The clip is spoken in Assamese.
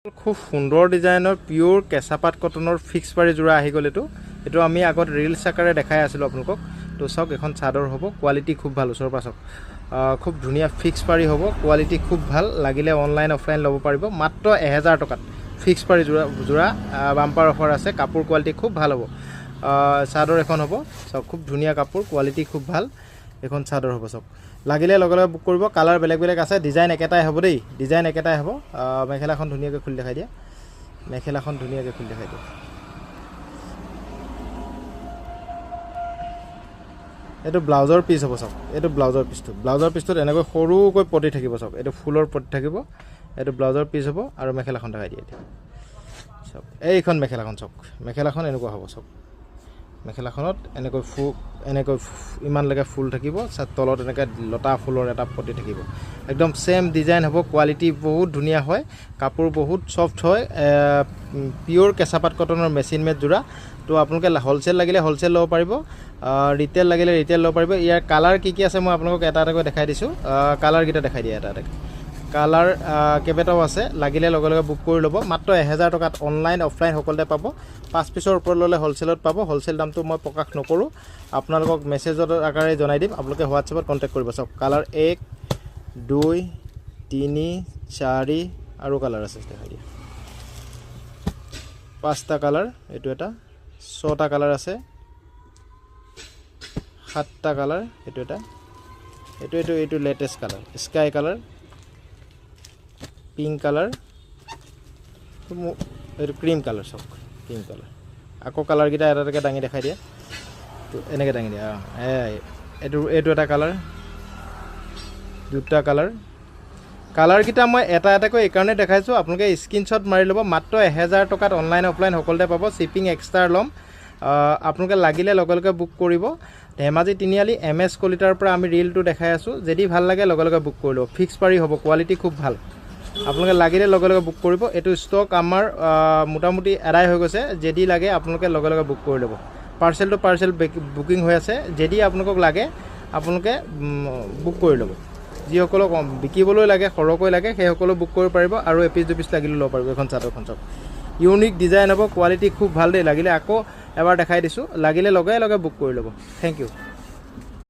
খুব সুন্দৰ ডিজাইনৰ পিওৰ কেঁচাপাত কটনৰ ফিক্স পাৰি যোৰা আহি গ'ল। এইটো আমি আগত ৰিলছ আকাৰে দেখাই আছিলোঁ আপোনালোকক। তো চাওক, এখন চাদৰ হ'ব, কোৱালিটি খুব ভাল। ওচৰৰ পৰা চাওক, খুব ধুনীয়া ফিক্স পাৰি হ'ব, কোৱালিটি খুব ভাল। লাগিলে অনলাইন অফলাইন ল'ব পাৰিব মাত্ৰ 1000 টকাত। ফিক্স পাৰি যোৰা বাম্পাৰ অফাৰ আছে। কাপোৰ কোৱালিটি খুব ভাল হ'ব। চাদৰ এখন হ'ব, চাওক খুব ধুনীয়া কাপোৰ, কোৱালিটি খুব ভাল। এখন চাদৰ হ'ব, চাওক লাগিলে লগে লগে বুক কৰিব। কালাৰ বেলেগ বেলেগ আছে, ডিজাইন একেটাই হ'ব দেই, ডিজাইন একেটাই হ'ব। মেখেলাখন ধুনীয়াকৈ খুলি দেখাই দিয়া, মেখেলাখন ধুনীয়াকৈ খুলি দেখাই দিয়া। এইটো ব্লাউজৰ পিচ হ'ব, চাওক এইটো ব্লাউজৰ পিচটো। ব্লাউজৰ পিচটোত এনেকৈ সৰুকৈ পতি থাকিব, চাওক এইটো ফুলৰ পতি থাকিব। এইটো ব্লাউজৰ পিচ হ'ব আৰু মেখেলাখন দেখাই দিয়া এতিয়া। চাওক এইখন মেখেলাখন, চাওক মেখেলাখন এনেকুৱা হ'ব। চাওক মেখেলাখনত এনেকৈ ইমানলৈকে ফুল থাকিব, তলত এনেকৈ লতা ফুলৰ এটা পতি থাকিব। একদম ছেম ডিজাইন হ'ব, কোৱালিটি বহুত ধুনীয়া হয়, কাপোৰ বহুত ছফ্ট হয়। পিয়'ৰ কেঁচাপাত কটনৰ মেচিন মেড যোৰা। তো আপোনালোকে হ'লচেল লাগিলে হ'লচেল ল'ব পাৰিব, ৰিটেইল লাগিলে ৰিটেইল ল'ব পাৰিব। ইয়াৰ কালাৰ কি কি আছে মই আপোনালোকক এটা এটাকৈ দেখাই দিছোঁ। কালাৰকেইটা দেখাই দিয়া এটা এটাকৈ। কালাৰ কেইবাটাও আছে, লাগিলে লগে লগে বুক কৰি ল'ব। মাত্ৰ 1000 টকাত অনলাইন অফলাইন সকলোতে পাব। 5 পিচৰ ওপৰত ল'লে হ'লচেলত পাব। হ'লচেল দামটো মই প্ৰকাশ নকৰোঁ, আপোনালোকক মেছেজৰ আকাৰে জনাই দিম। আপোনালোকে হোৱাটছএপত কণ্টেক্ট কৰিব। চাওক কালাৰ 1, 2, 3, 4 আৰু কালাৰ আছে, দেখাই দিয়া। 5টা কালাৰ, এইটো এটা 6টা কালাৰ আছে, 7টা কালাৰ, এইটো এটা, এইটো latest colour sky colour, pink colour, এইটো ক্ৰীম কালাৰ। চাওক ক্ৰীম কালাৰ। আকৌ কালাৰকেইটা এটা এটাকৈ দাঙি দেখাই দিয়ে। তো এনেকৈ দাঙি দিয়া। এইটো এটা কালাৰ, 2টা কালাৰ। কালাৰকেইটা মই এটা এটাকৈ এইকাৰণে দেখাইছোঁ, আপোনালোকে স্ক্ৰীনশ্বট মাৰি ল'ব। মাত্ৰ 1000 টকাত অনলাইন অফলাইন সকলোতে পাব। শ্বিপিং এক্সট্ৰা ল'ম। আপোনালোকে লাগিলে লগে লগে বুক কৰিব। ধেমাজি তিনিআলি MS কলিতাৰ পৰা আমি ৰিলটো দেখাই আছোঁ। যদি ভাল লাগে লগে লগে বুক কৰি ল'ব। ফিক্স পাৰি হ'ব, কোৱালিটি খুব ভাল। আপোনালোকে লাগিলে লগে লগে বুক কৰিব। এইটো ষ্টক আমাৰ মোটামুটি এৰাই হৈ গৈছে। যদি লাগে আপোনালোকে লগে লগে বুক কৰি ল'ব। পাৰ্চেল বুকিং হৈ আছে। যদি আপোনালোকক লাগে আপোনালোকে বুক কৰি ল'ব। যিসকলক বিকিবলৈ লাগে, সৰহকৈ লাগে, সেইসকলেও বুক কৰিব পাৰিব। আৰু এপিচ দুপিচ লাগিলেও ল'ব পাৰিব। এখন চাদৰখন চাওক, ইউনিক ডিজাইন হ'ব, কোৱালিটি খুব ভাল দেই। লাগিলে আকৌ এবাৰ দেখাই দিছোঁ, লাগিলে লগে লগে বুক কৰি ল'ব। Thank U.